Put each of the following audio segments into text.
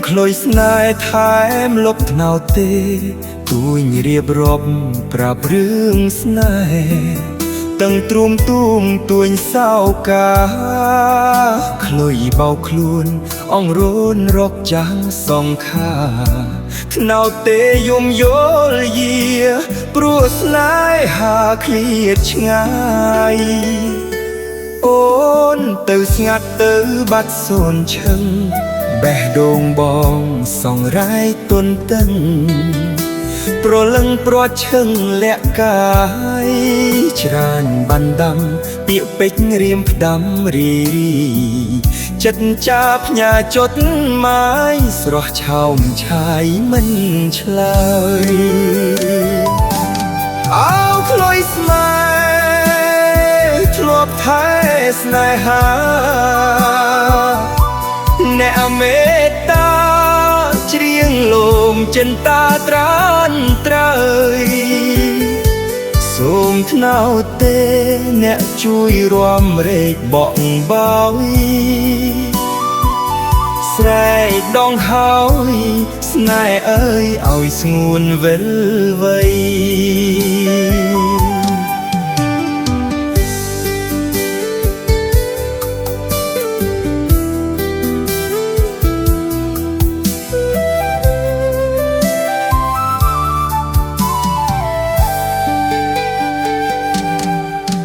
ក្លុយស្នេហ៍ថែមលប់ថ្នោតទេទួញរៀបរាប់ប្រាប់រឿងស្នេហ៍តឹងទ្រុំទូមទួញសោកាក្លុយបោកខ្លួនអងរូនរកចាំងសងខាថ្នោតទេយំយល់យាព្រោះស្នេហាឃ្លាតឆ្ងាយអូនទៅស្ងាត់ទៅបាត់សូនឈឹងបេះដូងបងសងរាយទុនតឹងប្រលឹងប្រឈឹងលាក់កាយច្រើនបានដាំពាក្យពេចន៍រៀមផ្ដាំរីចិត្តចាផ្ញើចុតម៉ាយស្រស់ឆោមឆាយមិនឆ្លើយអោក្លុយស្នេហ៍ធ្លាប់ថែស្នេហាអ្នកមេត្តាច្រៀងលោមចិនតាត្រានត្រើយសូមថ្នោតទេអ្នកជួយរាំរែកបក់បោយស្រែកដងហើយស្នេហ៍អើយឲ្យស្ងួនវិលវៃ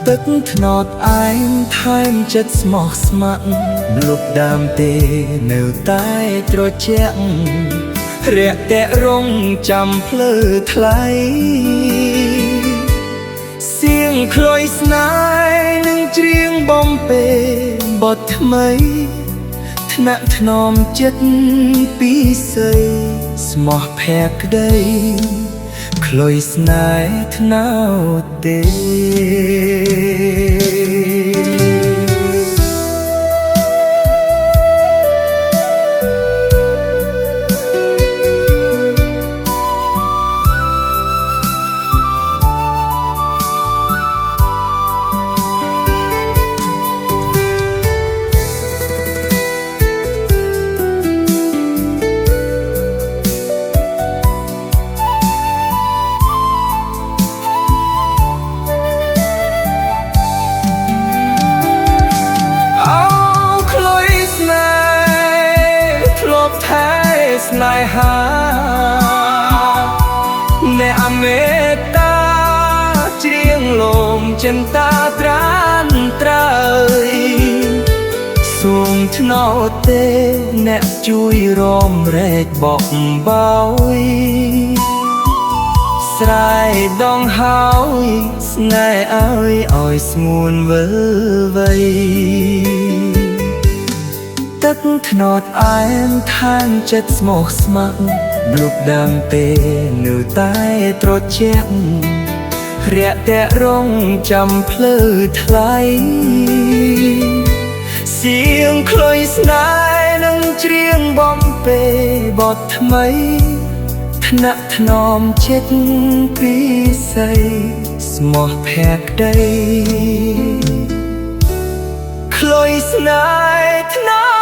ទឹកថ្នោតអែមថែមចិត្តស្មោះស្ម័គ្រលុបដើមទេនៅតែត្រជាក់រាក់តែរងចាំភ្លឺថ្លៃសៀងក្លុយស្នេហ៍នឹងច្រៀងបំពេបទថ្មីថ្នាក់ថ្នមចិត្តពីស័យស្មោះភក្តីក្លុយស្នេហ៍ថ្នោតទេស្នេហាអ្នកមេត្តាច្រៀងលោមចិនតាត្រានត្រើយសូមថ្នោតទេអ្នកជួយរំរែកបក់បោយស្រែកដងហើយស្នេហ៍អើយឲ្យស្ងួនវិលវៃទឹកថ្នោតអែមថែមចិត្តស្មោះស្ម័គ្រលុបដើមទេនៅតែត្រជាក់រាក់តែរងចាំភ្លឺថ្លៃសៀងក្លុយស្នេហ៍នឹងច្រៀងបំពេបទថ្មីថ្នាក់ថ្នមចិត្តពីស័យស្មោះភក្តីក្លុយស្នេហ៍ថ្នោត